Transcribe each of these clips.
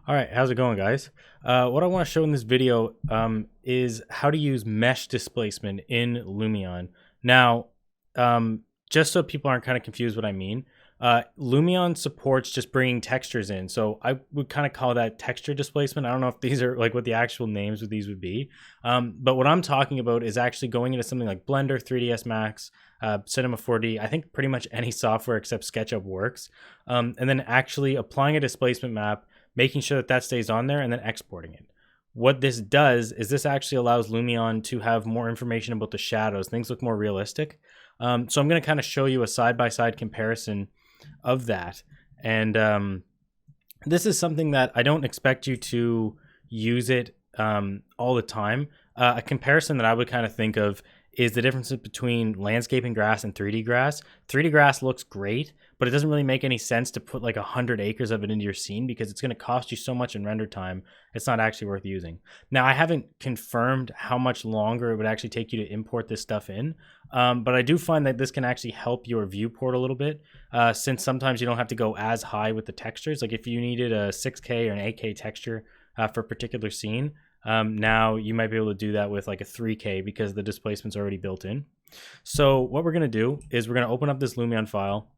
All right, how's it going, guys? What I want to show in this video is how to use mesh displacement in Lumion. Now, just so people aren't kind of confused what I mean, Lumion supports just bringing textures in. So I would kind of call that texture displacement. I don't know if these are like what the actual names of these would be. But what I'm talking about is actually going into something like Blender, 3ds Max, Cinema 4D. I think pretty much any software except SketchUp works. And then actually applying a displacement map, making sure that that stays on there, and then exporting it. What this does is this actually allows Lumion to have more information about the shadows. Things look more realistic. So I'm going to kind of show you a side-by-side comparison of that. And this is something that I don't expect you to use it all the time. A comparison that I would kind of think of is the differences between landscaping grass and 3D grass. 3D grass looks great, but it doesn't really make any sense to put like 100 acres of it into your scene because it's going to cost you so much in render time. It's not actually worth using. Now, I haven't confirmed how much longer it would actually take you to import this stuff in, but I do find that this can actually help your viewport a little bit, since sometimes you don't have to go as high with the textures. Like if you needed a 6K or an 8K texture for a particular scene, now you might be able to do that with like a 3K because the displacement's already built in. So what we're going to do is we're going to open up this Lumion file,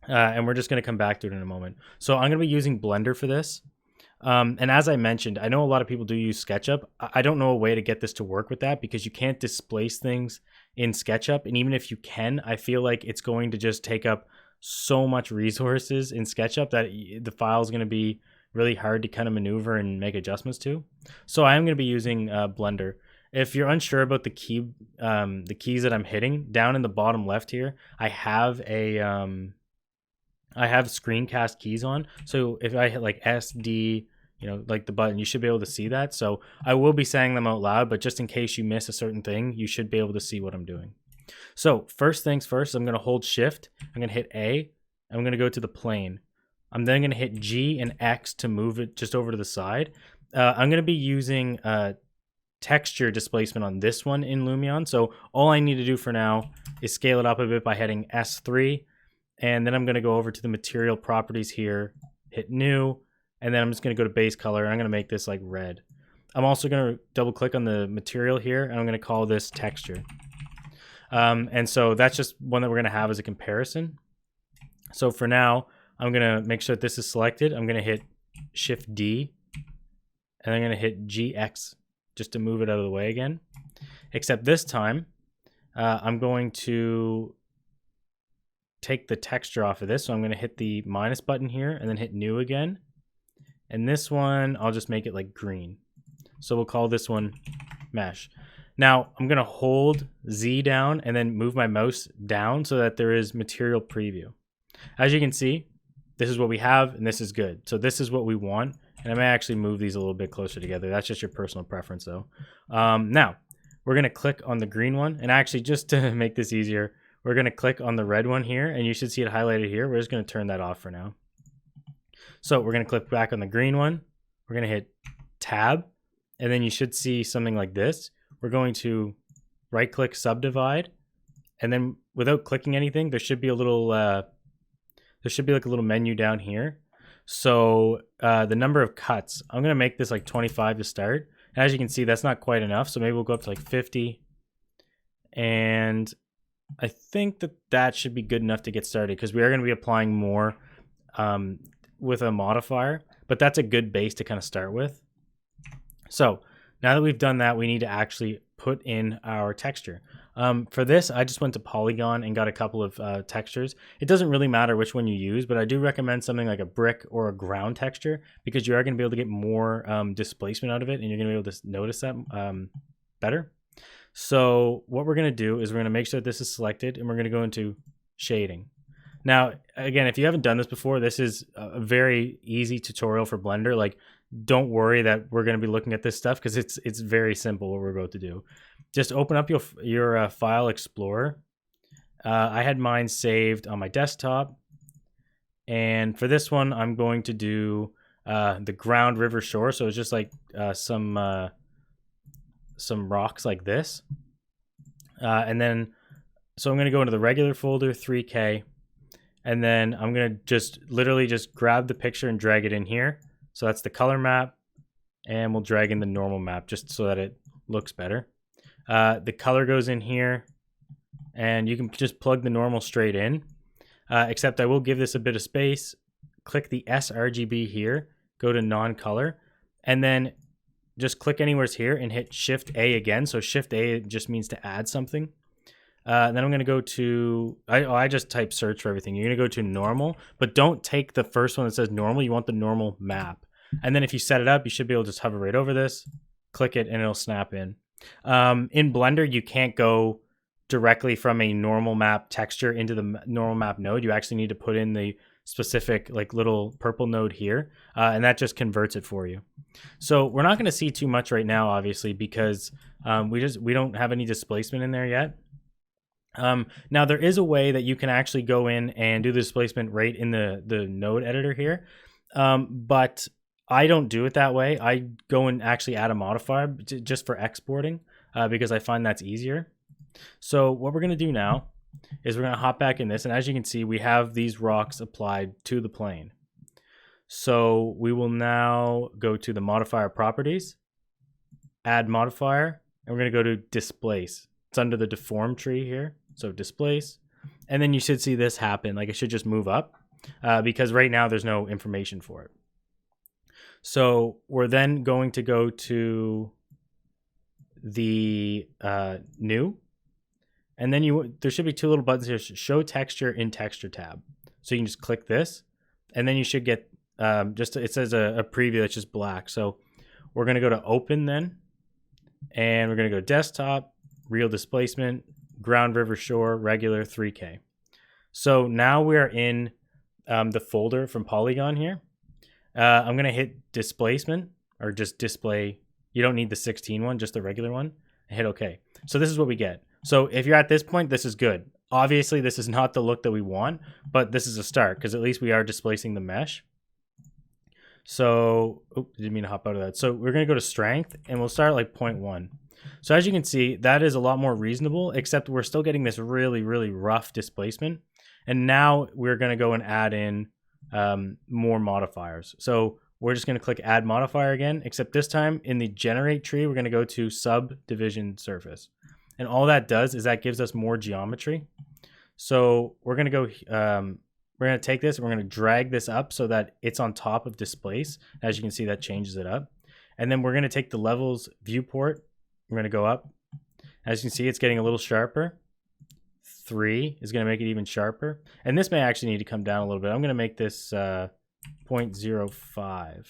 and we're just going to come back to it in a moment. So I'm going to be using Blender for this. And as I mentioned, I know a lot of people do use SketchUp. I don't know a way to get this to work with that because you can't displace things in SketchUp. And even if you can, I feel like it's going to just take up so much resources in SketchUp that the file is going to be really hard to kind of maneuver and make adjustments to. So I am going to be using Blender. If you're unsure about the keys that I'm hitting, down in the bottom left here, I have screencast keys on. So if I hit like S, D, like the button, you should be able to see that. So I will be saying them out loud, but just in case you miss a certain thing, you should be able to see what I'm doing. So first things first, I'm going to hold Shift. I'm going to hit A. I'm going to go to the plane. I'm then going to hit G and X to move it just over to the side. I'm going to be using texture displacement on this one in Lumion. So all I need to do for now is scale it up a bit by hitting S3. And then I'm going to go over to the material properties here, hit new, and then I'm just going to go to base color, and I'm going to make this like red. I'm also going to double click on the material here, and I'm going to call this texture. And so that's just one that we're going to have as a comparison. So for now, I'm going to make sure that this is selected. I'm going to hit Shift D, and I'm going to hit GX just to move it out of the way again. Except this time, I'm going to take the texture off of this. So I'm going to hit the minus button here and then hit new again. And this one, I'll just make it like green. So we'll call this one mesh. Now I'm going to hold Z down and then move my mouse down so that there is material preview. As you can see, this is what we have and this is good. So this is what we want. And I may actually move these a little bit closer together. That's just your personal preference though. Now we're going to click on the green one, and actually just to make this easier, we're going to click on the red one here, and you should see it highlighted here. We're just going to turn that off for now. So we're going to click back on the green one. We're going to hit tab, and then you should see something like this. We're going to right click subdivide, and then without clicking anything, there should be a little like a little menu down here. So the number of cuts, I'm going to make this like 25 to start. And as you can see, that's not quite enough. So maybe we'll go up to like 50, and I think that that should be good enough to get started because we are going to be applying more with a modifier, but that's a good base to kind of start with. So now that we've done that, we need to actually put in our texture. For this, I just went to Polygon and got a couple of textures. It doesn't really matter which one you use, but I do recommend something like a brick or a ground texture because you are going to be able to get more displacement out of it, and you're going to be able to notice that better. So what we're going to do is we're going to make sure that this is selected, and we're going to go into shading. Now, again, if you haven't done this before, this is a very easy tutorial for Blender. Like, don't worry that we're going to be looking at this stuff because it's very simple what we're about to do. Just open up your file explorer. I had mine saved on my desktop, and for this one, I'm going to do the ground river shore. So it's just like some rocks like this, and then so I'm going to go into the regular folder, 3K, and then I'm going to just literally just grab the picture and drag it in here, So that's the color map, and we'll drag in the normal map just so that it looks better. The color goes in here, and you can just plug the normal straight in, except I will give this a bit of space. Click the sRGB here, go to non-color, and then just click anywhere here and hit Shift A again. So Shift A just means to add something. Then I'm going to go to, I just type search for everything. You're going to go to normal, but don't take the first one that says normal. You want the normal map. And then if you set it up, you should be able to just hover right over this, click it, and it'll snap in. In Blender, you can't go directly from a normal map texture into the normal map node. You actually need to put in the specific like little purple node here, and that just converts it for you. So we're not going to see too much right now, obviously, because we don't have any displacement in there yet. Now there is a way that you can actually go in and do the displacement right in the node editor here, but I don't do it that way. I go and actually add a modifier just for exporting, because I find that's easier. So what we're going to do now is we're going to hop back in this, and as you can see, we have these rocks applied to the plane. So we will now go to the modifier properties, add modifier, and we're going to go to displace. It's under the deform tree here. So displace, and then you should see this happen. Like it should just move up, because right now there's no information for it. So we're then going to go to the new, and then there should be two little buttons here, show texture in texture tab. So you can just click this, and then you should get it says a preview that's just black. So we're going to go to open then, and we're going to go desktop, real displacement, ground river shore, regular 3K. So now we're in the folder from Polygon here. I'm going to hit displacement, or just display. You don't need the 16 one, just the regular one, and hit OK. So this is what we get. So if you're at this point, this is good. Obviously, this is not the look that we want, but this is a start, because at least we are displacing the mesh. So, didn't mean to hop out of that. So we're going to go to strength, and we'll start at like 0.1. So as you can see, that is a lot more reasonable, except we're still getting this really, really rough displacement. And now we're going to go and add in more modifiers. So we're just going to click add modifier again, except this time in the generate tree, we're going to go to subdivision surface. And all that does is that gives us more geometry. So we're going to go, we're going to take this and we're going to drag this up so that it's on top of displace. As you can see, that changes it up. And then we're going to take the levels viewport. We're going to go up. As you can see, it's getting a little sharper. 3 is going to make it even sharper. And this may actually need to come down a little bit. I'm going to make this 0.05.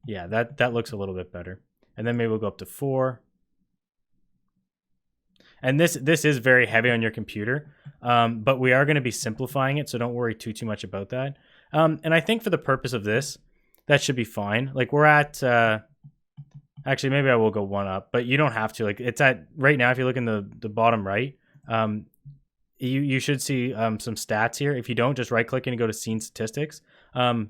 Yeah, that looks a little bit better. And then maybe we'll go up to 4. And this is very heavy on your computer, but we are going to be simplifying it, so don't worry too much about that. And I think for the purpose of this, that should be fine. Like we're at... actually, maybe I will go one up, but you don't have to. Like it's at right now. If you look in the bottom right, you should see some stats here. If you don't, just right click and go to scene statistics. You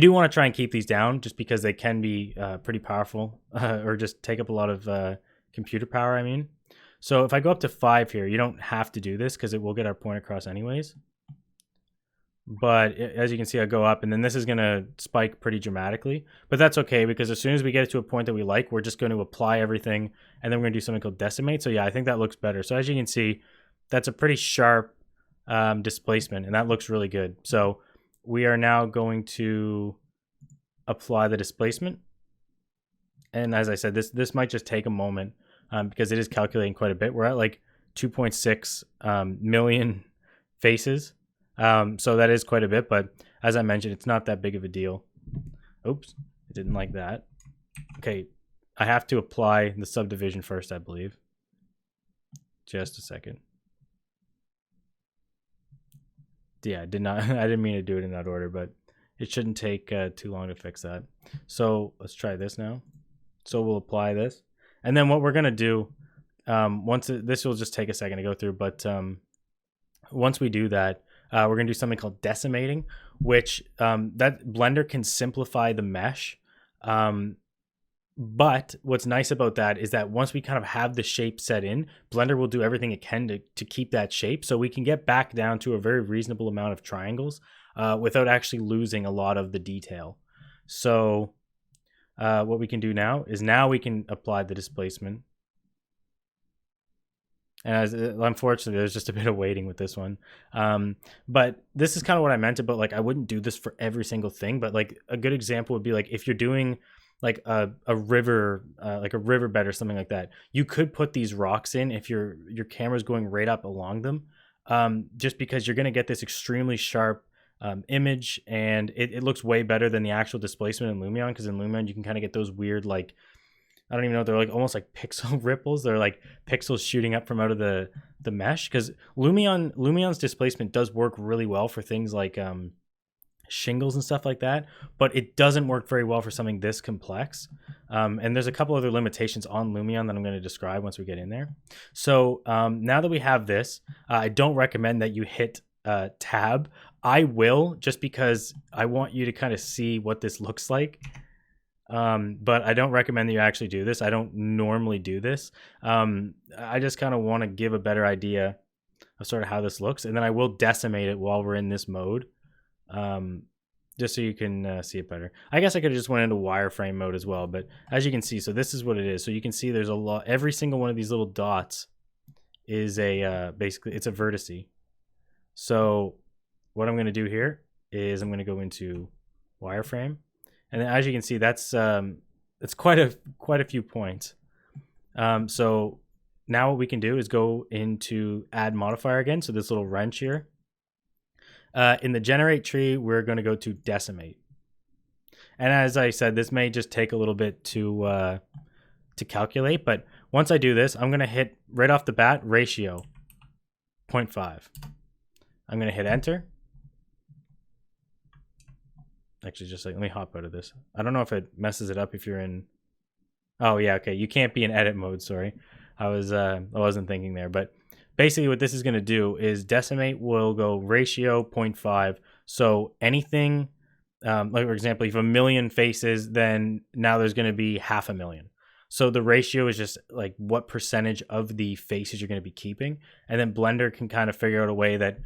do want to try and keep these down just because they can be pretty powerful or just take up a lot of computer power. I mean, so if I go up to 5 here, you don't have to do this because it will get our point across anyways. But as you can see, I go up, and then this is going to spike pretty dramatically. But that's okay, because as soon as we get it to a point that we like, we're just going to apply everything, and then we're going to do something called decimate. So yeah, I think that looks better. So as you can see, that's a pretty sharp displacement, and that looks really good. So we are now going to apply the displacement. And as I said, this might just take a moment because it is calculating quite a bit. We're at like 2.6 million faces. So that is quite a bit, but as I mentioned, it's not that big of a deal. Oops, I didn't like that. Okay, I have to apply the subdivision first, I believe. Just a second. Yeah, I didn't mean to do it in that order, but it shouldn't take too long to fix that. So let's try this now. So we'll apply this. And then what we're going to do, this will just take a second to go through, but once we do that, we're going to do something called decimating, which that Blender can simplify the mesh. But what's nice about that is that once we kind of have the shape set in, Blender will do everything it can to keep that shape. So we can get back down to a very reasonable amount of triangles. without actually losing a lot of the detail. So what we can do now is we can apply the displacement. And unfortunately, there's just a bit of waiting with this one. But this is kind of what I meant about, like, I wouldn't do this for every single thing. But like a good example would be like if you're doing like a river, like a riverbed or something like that, you could put these rocks in if your camera's going right up along them, just because you're going to get this extremely sharp image, and it looks way better than the actual displacement in Lumion, because in Lumion you can kind of get those weird, like, I don't even know, they're like almost like pixel ripples. They're like pixels shooting up from out of the mesh, because Lumion's displacement does work really well for things like shingles and stuff like that, but it doesn't work very well for something this complex. And there's a couple other limitations on Lumion that I'm going to describe once we get in there. So now that we have this, I don't recommend that you hit tab. I will, just because I want you to kind of see what this looks like. But I don't recommend that you actually do this. I don't normally do this. I just kind of want to give a better idea of sort of how this looks, and then I will decimate it while we're in this mode, just so you can see it better. I guess I could have just went into wireframe mode as well, but as you can see, so this is what it is. So you can see there's a lot. Every single one of these little dots is a basically it's a vertice. So what I'm going to do here is I'm going to go into wireframe. And then, as you can see, that's it's quite a few points. So now what we can do is go into add modifier again. So this little wrench here. In the generate tree, we're going to go to decimate. And as I said, this may just take a little bit to calculate. But once I do this, I'm going to hit right off the bat ratio 0.5. I'm going to hit enter. Actually, just like, let me hop out of this. I don't know if it messes it up if you're in. Oh yeah, okay. You can't be in edit mode. Sorry, I wasn't thinking there. But basically, what this is going to do is decimate will go ratio 0.5. So anything, like for example, if 1 million faces, then now there's going to be 500,000. So the ratio is just like what percentage of the faces you're going to be keeping, and then Blender can kind of figure out a way that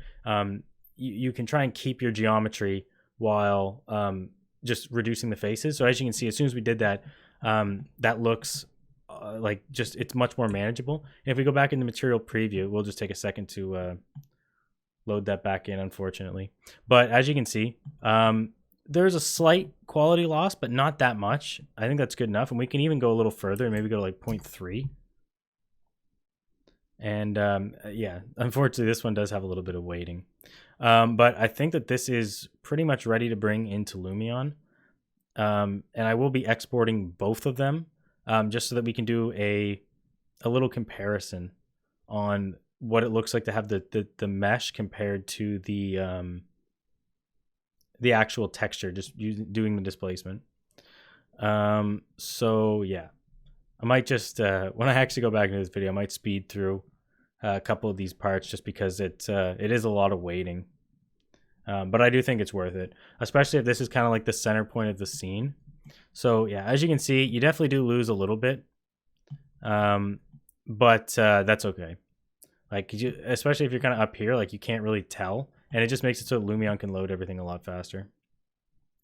you can try and keep your geometry while just reducing the faces. So as you can see, as soon as we did that, that looks like just, it's much more manageable. And if we go back into material preview, we'll just take a second to load that back in, unfortunately. But as you can see, there's a slight quality loss, but not that much. I think that's good enough. And we can even go a little further, maybe go to like 0.3. And yeah, unfortunately, this one does have a little bit of weighting. But I think that this is pretty much ready to bring into Lumion. And I will be exporting both of them, just so that we can do a little comparison on what it looks like to have the mesh compared to the actual texture, just doing the displacement. So yeah, I might just, when I actually go back into this video, I might speed through a couple of these parts, just because it is a lot of weighting. But I do think it's worth it, especially if this is kind of like the center point of the scene. So yeah, as you can see, you definitely do lose a little bit, but that's okay. Like, especially if you're kind of up here, like you can't really tell, and it just makes it so Lumion can load everything a lot faster.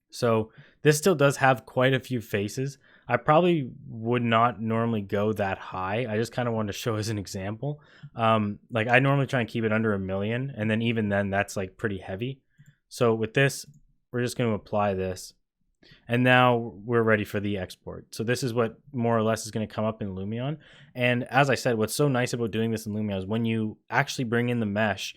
So this still does have quite a few faces. I probably would not normally go that high. I just kind of wanted to show as an example. Like I normally try and keep it under 1 million, and then even then that's like pretty heavy. So with this, we're just going to apply this, and now we're ready for the export. So this is what more or less is going to come up in Lumion. And as I said, what's so nice about doing this in Lumion is when you actually bring in the mesh,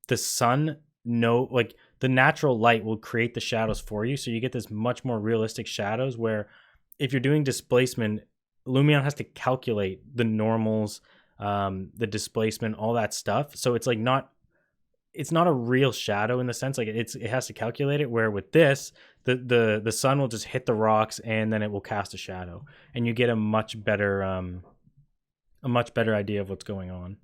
the sun, like the natural light will create the shadows for you. So you get this much more realistic shadows, where if you're doing displacement, Lumion has to calculate the normals, the displacement, all that stuff. So it's like it's not a real shadow in the sense, like it has to calculate it, where with this, the sun will just hit the rocks and then it will cast a shadow, and you get a much better idea of what's going on.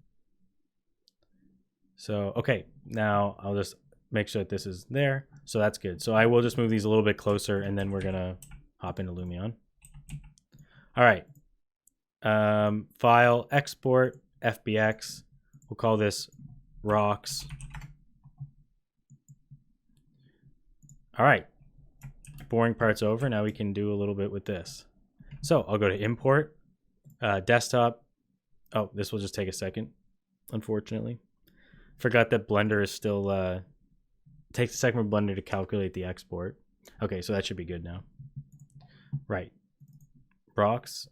So okay, now I'll just make sure that this is there. So that's good. So I will just move these a little bit closer, and then we're gonna hop into Lumion. All right, file, export, FBX. We'll call this rocks. All right, boring part's over. Now we can do a little bit with this. So I'll go to import, desktop. Oh, this will just take a second, unfortunately. Forgot that Blender is still, takes a second for Blender to calculate the export. Okay, so that should be good now. Right. Brox.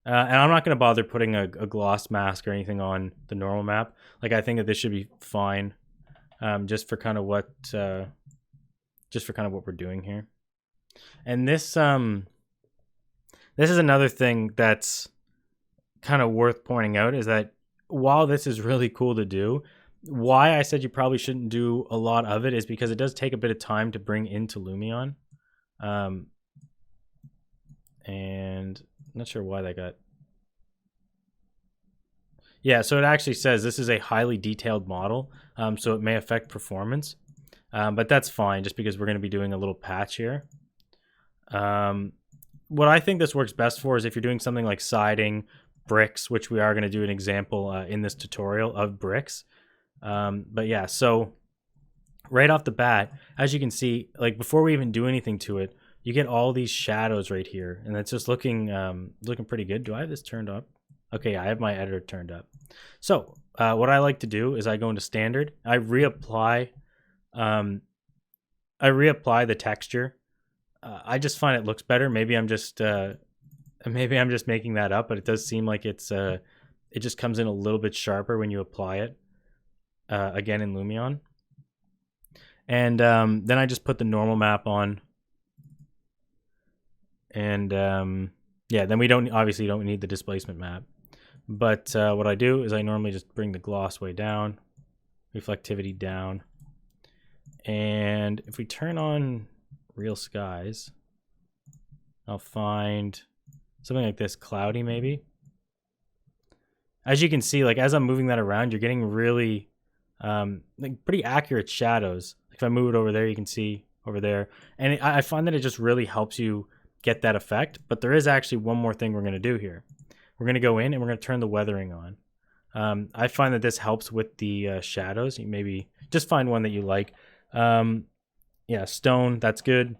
And I'm not going to bother putting a gloss mask or anything on the normal map. Like, I think that this should be fine, just for kind of what we're doing here. And this is another thing that's kind of worth pointing out, is that while this is really cool to do, why I said you probably shouldn't do a lot of it is because it does take a bit of time to bring into Lumion. And I'm not sure why that got... Yeah, so it actually says this is a highly detailed model, so it may affect performance. But that's fine, just because we're going to be doing a little patch here. What I think this works best for is if you're doing something like siding, bricks, which we are going to do an example in this tutorial of bricks. But yeah, so right off the bat, as you can see, like before we even do anything to it, you get all these shadows right here, and it's just looking pretty good. Do I have this turned up? Okay, I have my editor turned up. So what I like to do is I go into standard, I reapply the texture. I just find it looks better. Maybe I'm just making that up, but it does seem like it just comes in a little bit sharper when you apply it again in Lumion. And then I just put the normal map on. And yeah, then we obviously don't need the displacement map. But what I do is I normally just bring the gloss way down, reflectivity down. And if we turn on real skies, I'll find something like this, cloudy maybe. As you can see, like as I'm moving that around, you're getting really like pretty accurate shadows. If I move it over there, you can see over there. And I find that it just really helps you get that effect. But there is actually one more thing we're going to do here. We're going to go in and we're going to turn the weathering on. I find that this helps with the shadows. You maybe just find one that you like. Yeah, stone, that's good.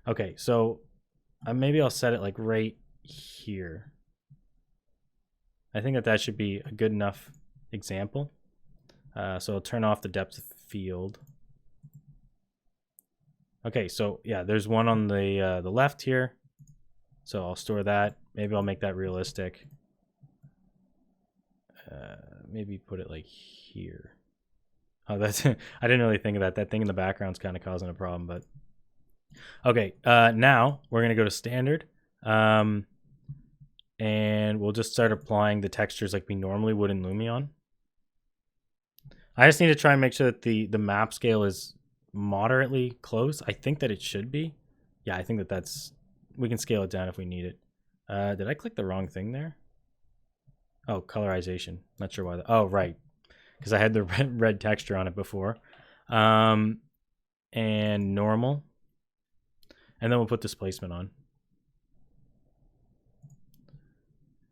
Okay, so maybe I'll set it like right here. I think that should be a good enough example. So I'll turn off the depth of field. Okay, so yeah, there's one on the left here. So I'll store that. Maybe I'll make that realistic. Maybe put it like here. Oh, that's I didn't really think of that. That thing in the background's kind of causing a problem, but okay. Now we're gonna go to standard, and we'll just start applying the textures like we normally would in Lumion. I just need to try and make sure that the map scale is moderately close. I think that it should be. Yeah, I think that we can scale it down if we need it. Did I click the wrong thing there? Oh, colorization. Not sure why. Oh, right. Because I had the red texture on it before. And normal. And then we'll put displacement on.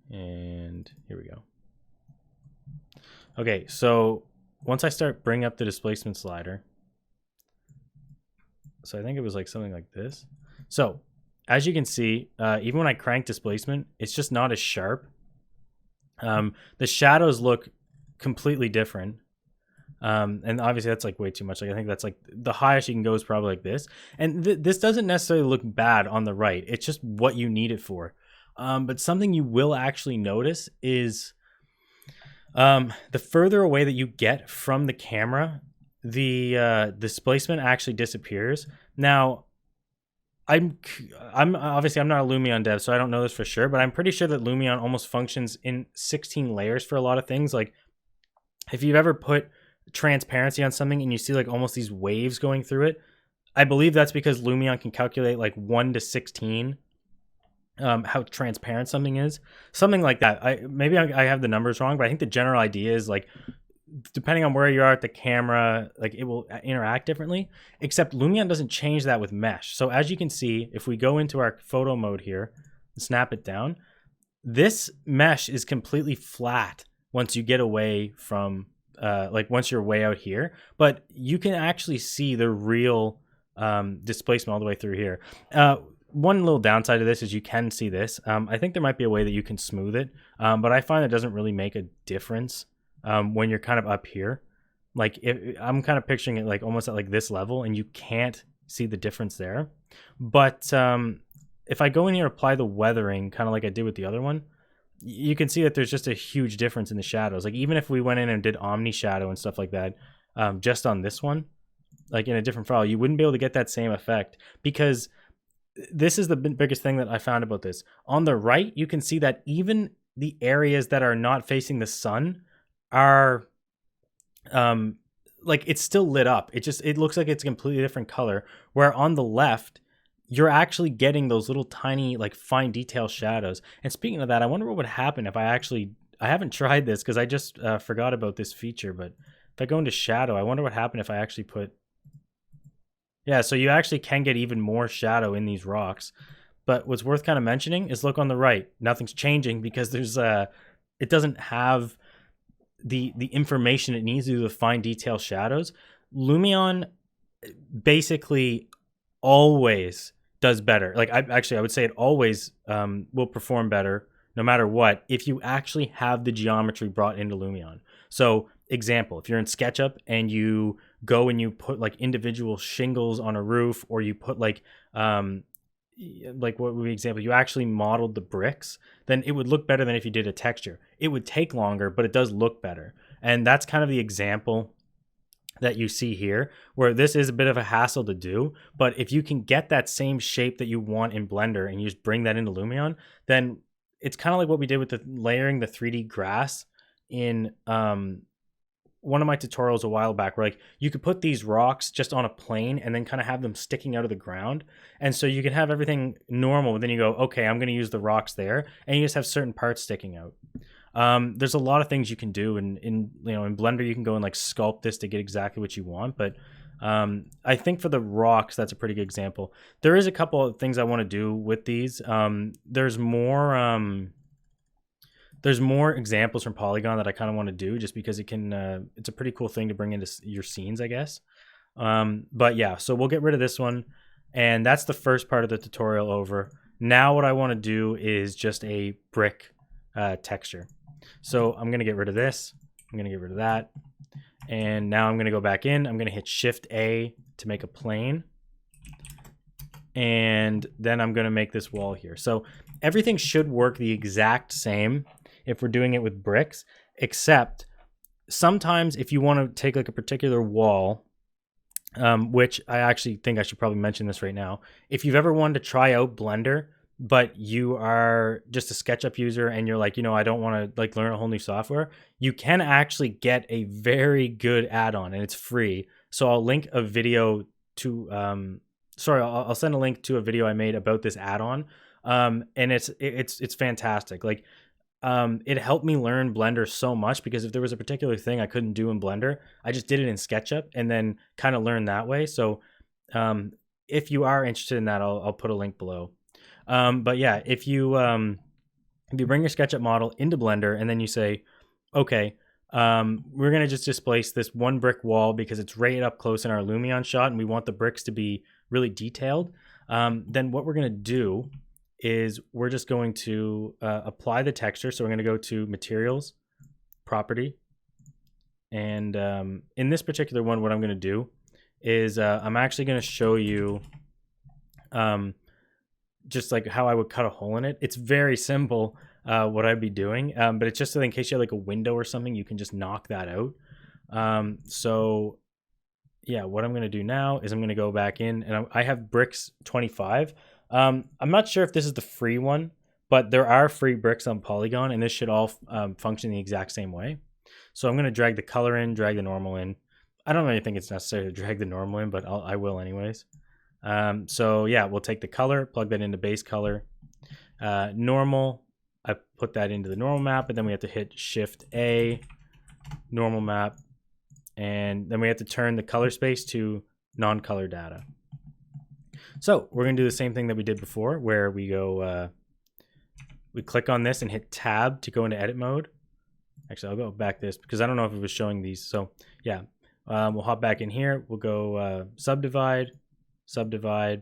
And here we go. Okay, so once I start bringing up the displacement slider, so I think it was like something like this. So as you can see, even when I crank displacement, it's just not as sharp. The shadows look completely different. And obviously that's like way too much. Like I think that's like the highest you can go is probably like this. And this doesn't necessarily look bad on the right. It's just what you need it for. But something you will actually notice is the further away that you get from the camera, the displacement actually disappears. Now, I'm obviously I'm not a Lumion dev, so I don't know this for sure, but I'm pretty sure that Lumion almost functions in 16 layers for a lot of things. Like if you've ever put transparency on something and you see like almost these waves going through it, I believe that's because Lumion can calculate like 1 to 16 how transparent something is, something like that. Maybe I have the numbers wrong, but I think the general idea is like depending on where you are at the camera, like it will interact differently, except Lumion doesn't change that with mesh. So as you can see, if we go into our photo mode here, snap it down, this mesh is completely flat once you get away from like once you're way out here, but you can actually see the real displacement all the way through here. One little downside to this is you can see this. I think there might be a way that you can smooth it, but I find it doesn't really make a difference when you're kind of up here. Like I'm kind of picturing it like almost at like this level, and you can't see the difference there. But if I go in here and apply the weathering, kind of like I did with the other one, you can see that there's just a huge difference in the shadows. Like even if we went in and did omni shadow and stuff like that, just on this one, like in a different file, you wouldn't be able to get that same effect, because this is the biggest thing that I found about this. On the right, you can see that even the areas that are not facing the sun are like it's still lit up. It looks like it's a completely different color, where on the left you're actually getting those little tiny like fine detail shadows. And speaking of that, I wonder what would happen if I haven't tried this because I just forgot about this feature, but if I go into shadow, I wonder what happened if I actually put, yeah, so you actually can get even more shadow in these rocks. But what's worth kind of mentioning is look on the right, nothing's changing because there's it doesn't have the information it needs to do the fine detail shadows. Lumion basically always does better. Like I would say it always will perform better no matter what if you actually have the geometry brought into Lumion. So example, if you're in SketchUp and you go and you put like individual shingles on a roof, or you put like what would be example, you actually modeled the bricks, then it would look better than if you did a texture. It would take longer, but it does look better. And that's kind of the example that you see here, where this is a bit of a hassle to do, but if you can get that same shape that you want in Blender and you just bring that into Lumion, then it's kind of like what we did with the layering the 3D grass in one of my tutorials a while back, where like you could put these rocks just on a plane and then kind of have them sticking out of the ground. And so you can have everything normal, but then you go, okay, I'm going to use the rocks there. And you just have certain parts sticking out. There's a lot of things you can do in Blender. You can go and like sculpt this to get exactly what you want. But I think for the rocks, that's a pretty good example. There is a couple of things I want to do with these. There's more examples from Polygon that I kind of want to do just because it can, it's a pretty cool thing to bring into your scenes, I guess. But yeah, so we'll get rid of this one. And that's the first part of the tutorial over. Now what I want to do is just a brick texture. So I'm going to get rid of this. I'm going to get rid of that. And now I'm going to go back in. I'm going to hit Shift A to make a plane. And then I'm going to make this wall here. So everything should work the exact same if we're doing it with bricks, except sometimes if you want to take like a particular wall, which I actually think I should probably mention this right now. If you've ever wanted to try out Blender, but you are just a SketchUp user and you're like, I don't want to like learn a whole new software, you can actually get a very good add-on and it's free. So I'll link a video to, I'll send a link to a video I made about this add-on. And it's fantastic. Like, it helped me learn Blender so much because if there was a particular thing I couldn't do in Blender, I just did it in SketchUp and then kind of learned that way. So, if you are interested in that, I'll put a link below. But yeah, if you bring your SketchUp model into Blender and then you say, okay, we're going to just displace this one brick wall because it's right up close in our Lumion shot and we want the bricks to be really detailed. Then what we're going to do is we're just going to apply the texture. So we're going to go to Materials, Property. And in this particular one, what I'm going to do is I'm actually going to show you just like how I would cut a hole in it. It's very simple what I'd be doing, but it's just so in case you have like a window or something, you can just knock that out. So yeah, what I'm going to do now is I'm going to go back in and I have bricks 25. I'm not sure if this is the free one, but there are free bricks on Polygon and this should all function the exact same way. So I'm going to drag the color in, drag the normal in. I don't really think it's necessary to drag the normal in, but I will anyways. So yeah, we'll take the color, plug that into base color. Normal, I put that into the normal map, and then we have to hit Shift A, normal map, and then we have to turn the color space to non-color data. So we're going to do the same thing that we did before, where we go, we click on this and hit Tab to go into edit mode. Actually, I'll go back this because I don't know if it was showing these. So yeah, we'll hop back in here. We'll go subdivide, subdivide,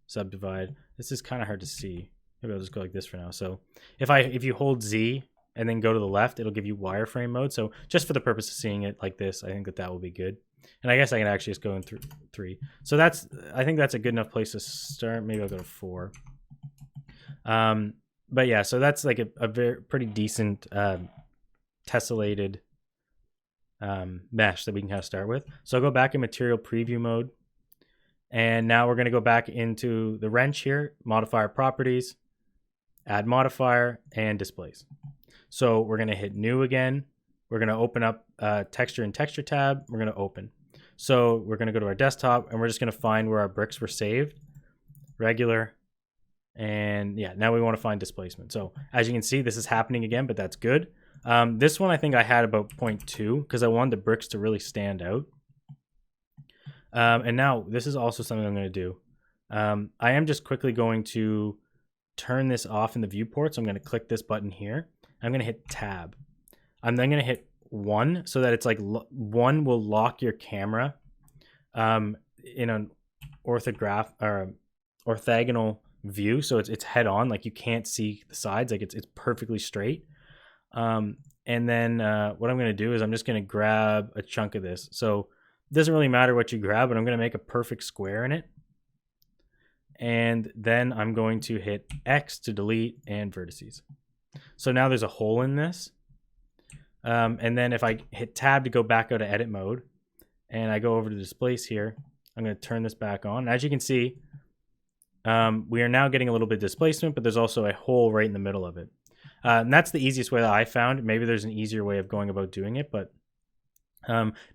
subdivide. This is kind of hard to see. Maybe I'll just go like this for now. So if you hold Z and then go to the left, it'll give you wireframe mode. So just for the purpose of seeing it like this, I think that will be good. And I guess I can actually just go in through 3. So I think that's a good enough place to start. Maybe I'll go to 4. But yeah, so that's like a very pretty decent tessellated mesh that we can kind of start with. So I'll go back in material preview mode. And now we're going to go back into the wrench here, modifier properties, add modifier, and displace. So we're going to hit new again. We're going to open up texture and texture tab. We're going to open. So we're going to go to our desktop and we're just going to find where our bricks were saved. Regular. And yeah, now we want to find displacement. So as you can see, this is happening again, but that's good. This one I think I had about 0.2 because I wanted the bricks to really stand out. And now this is also something I'm going to do. I am just quickly going to turn this off in the viewport. So I'm going to click this button here. I'm going to hit tab. I'm then going to hit 1 so that it's like 1 will lock your camera in an orthogonal view. So it's head on, like you can't see the sides, like it's perfectly straight. And then what I'm going to do is I'm just going to grab a chunk of this. So it doesn't really matter what you grab, but I'm going to make a perfect square in it. And then I'm going to hit X to delete and vertices. So now there's a hole in this. And then if I hit tab to go back out of edit mode and I go over to displace here, I'm going to turn this back on. As you can see, we are now getting a little bit of displacement, but there's also a hole right in the middle of it. And that's the easiest way that I found. Maybe there's an easier way of going about doing it, but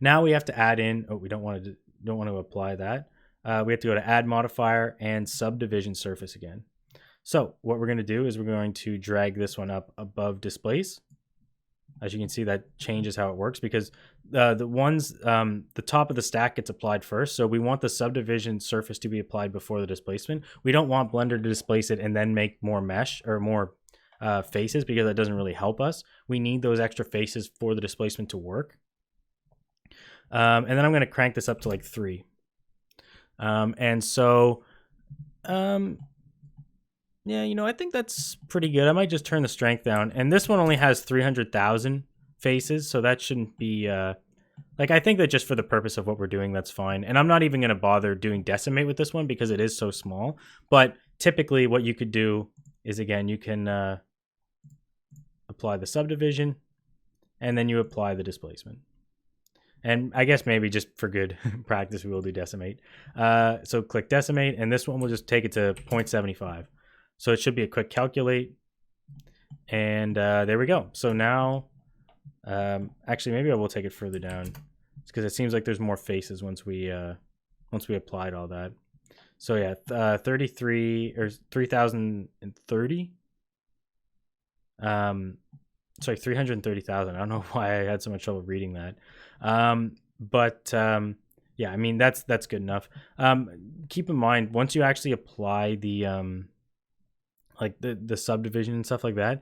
now we have to add in, we don't want to apply that. We have to go to add modifier and subdivision surface again. So what we're going to do is we're going to drag this one up above displace. As you can see, that changes how it works because the top of the stack gets applied first. So we want the subdivision surface to be applied before the displacement. We don't want Blender to displace it and then make more mesh or more faces because that doesn't really help us. We need those extra faces for the displacement to work. And then I'm going to crank this up to like 3. And so, yeah, you know, I think that's pretty good. I might just turn the strength down. And this one only has 300,000 faces, so that shouldn't be... like, I think that just for the purpose of what we're doing, that's fine. And I'm not even going to bother doing Decimate with this one because it is so small. But typically what you could do is, again, you can apply the subdivision, and then you apply the displacement. And I guess maybe just for good practice, we will do Decimate. So click Decimate, and this one will just take it to 0.75. So it should be a quick calculate. And there we go. So now, actually, maybe I will take it further down because it seems like there's more faces once we applied all that. So yeah, 33 or 3030. Sorry, 330,000. I don't know why I had so much trouble reading that. Yeah, I mean, that's good enough. Keep in mind, once you actually apply the like the subdivision and stuff like that,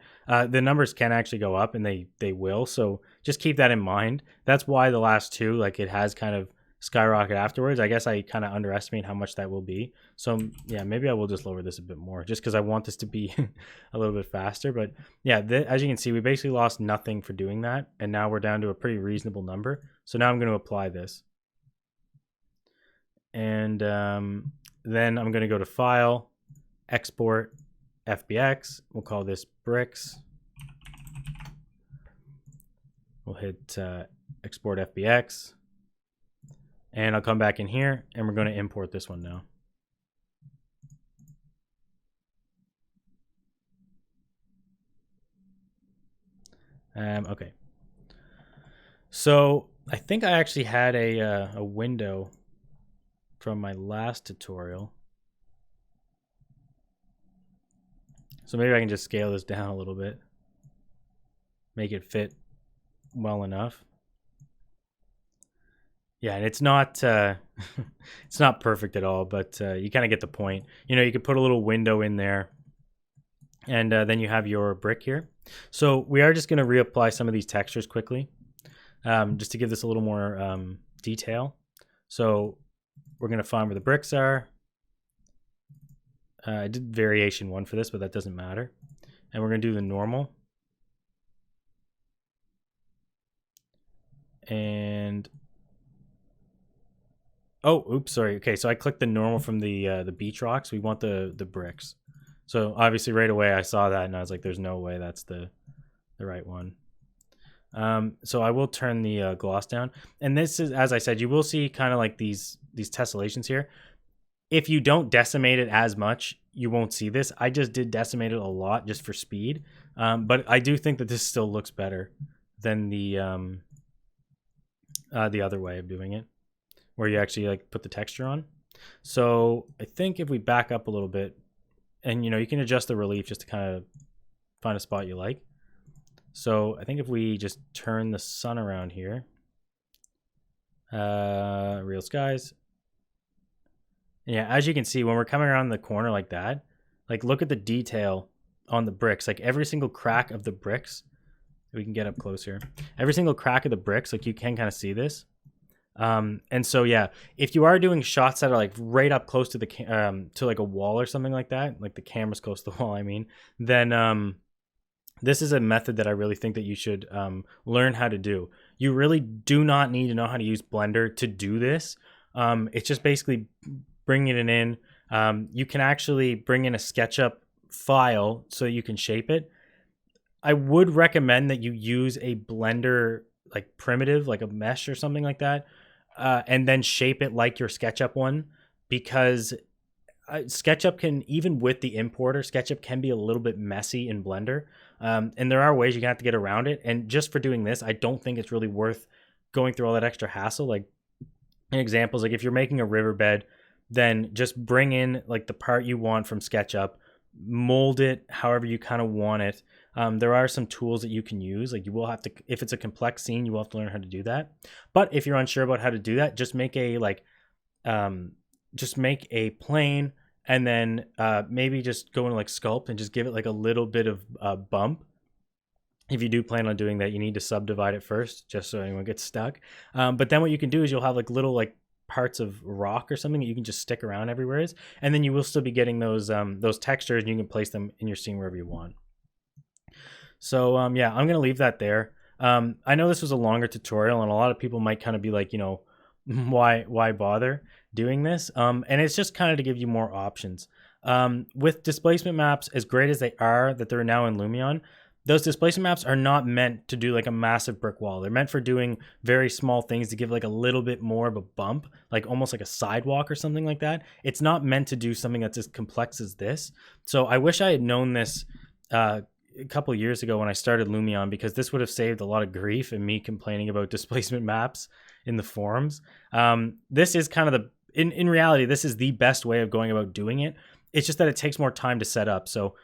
the numbers can actually go up, and they will. So just keep that in mind. That's why the last two, like, it has kind of skyrocket afterwards. I guess I kind of underestimate how much that will be. So yeah, maybe I will just lower this a bit more just because I want this to be a little bit faster. But yeah, as you can see, we basically lost nothing for doing that. And now we're down to a pretty reasonable number. So now I'm going to apply this. And then I'm going to go to File, Export, FBX. We'll call this Bricks. We'll hit Export FBX. And I'll come back in here, and we're going to import this one now. Okay. So I think I actually had a window from my last tutorial. So maybe I can just scale this down a little bit, make it fit well enough. Yeah, and it's not it's not perfect at all, but you kind of get the point. You know, you could put a little window in there And then you have your brick here. So we are just going to reapply some of these textures quickly, just to give this a little more detail. So we're going to find where the bricks are. I did variation 1 for this, but that doesn't matter. And we're going to do the normal. And oh, oops, sorry. Okay, so I clicked the normal from the beach rocks. We want the bricks. So obviously right away I saw that and I was like, there's no way that's the right one. So I will turn the gloss down. And this is, as I said, you will see kind of like these tessellations here. If you don't decimate it as much, you won't see this. I just did decimate it a lot just for speed. But I do think that this still looks better than the other way of doing it, where you actually like put the texture on. So I think if we back up a little bit, and you can adjust the relief just to kind of find a spot you like. So I think if we just turn the sun around here, real skies. Yeah, as you can see, when we're coming around the corner like that, like look at the detail on the bricks, like every single crack of the bricks. We can get up closer. Every single crack of the bricks, like you can kind of see this. And so yeah, if you are doing shots that are like right up close to the to like a wall or something like that, like the camera's close to the wall, I mean, then this is a method that I really think that you should learn how to do. You really do not need to know how to use Blender to do this. It's just basically bringing it in. You can actually bring in a SketchUp file so you can shape it. I would recommend that you use a Blender like primitive, like a mesh or something like that, and then shape it like your SketchUp one, because SketchUp can, even with the importer, SketchUp can be a little bit messy in Blender. And there are ways you have to get around it. And just for doing this, I don't think it's really worth going through all that extra hassle. Like examples, like if you're making a riverbed, then just bring in like the part you want from SketchUp, mold it however you kind of want it. There are some tools that you can use. Like you will have to, if it's a complex scene, you will have to learn how to do that. But if you're unsure about how to do that, just make a plane, and then maybe just go into like sculpt and just give it like a little bit of bump. If you do plan on doing that, you need to subdivide it first, just so anyone gets stuck. But then what you can do is you'll have like little like parts of rock or something that you can just stick around everywhere, and then you will still be getting those textures, and you can place them in your scene wherever you want. So yeah, I'm gonna leave that there. I know this was a longer tutorial, and a lot of people might kind of be like, why bother doing this? And it's just kind of to give you more options. With displacement maps, as great as they are that they're now in Lumion, those displacement maps are not meant to do like a massive brick wall. They're meant for doing very small things to give like a little bit more of a bump, like almost like a sidewalk or something like that. It's not meant to do something that's as complex as this. So I wish I had known this a couple years ago when I started Lumion, because this would have saved a lot of grief and me complaining about displacement maps in the forums. This is kind of in reality, this is the best way of going about doing it. It's just that it takes more time to set up. So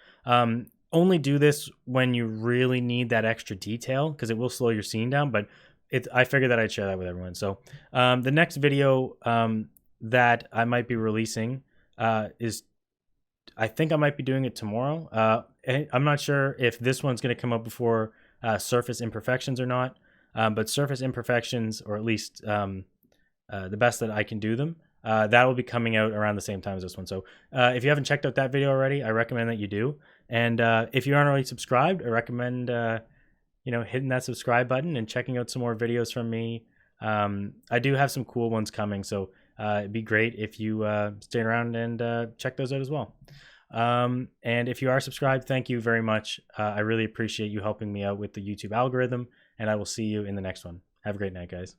only do this when you really need that extra detail, because it will slow your scene down. But I figured that I'd share that with everyone. So the next video that I might be releasing is, I think I might be doing it tomorrow. I'm not sure if this one's going to come up before surface imperfections or not, but surface imperfections, or at least the best that I can do them, that will be coming out around the same time as this one. So if you haven't checked out that video already, I recommend that you do. And if you aren't already subscribed, I recommend hitting that subscribe button and checking out some more videos from me. I do have some cool ones coming, so it'd be great if you stay around and check those out as well. And if you are subscribed, thank you very much. I really appreciate you helping me out with the YouTube algorithm, and I will see you in the next one. Have a great night, guys.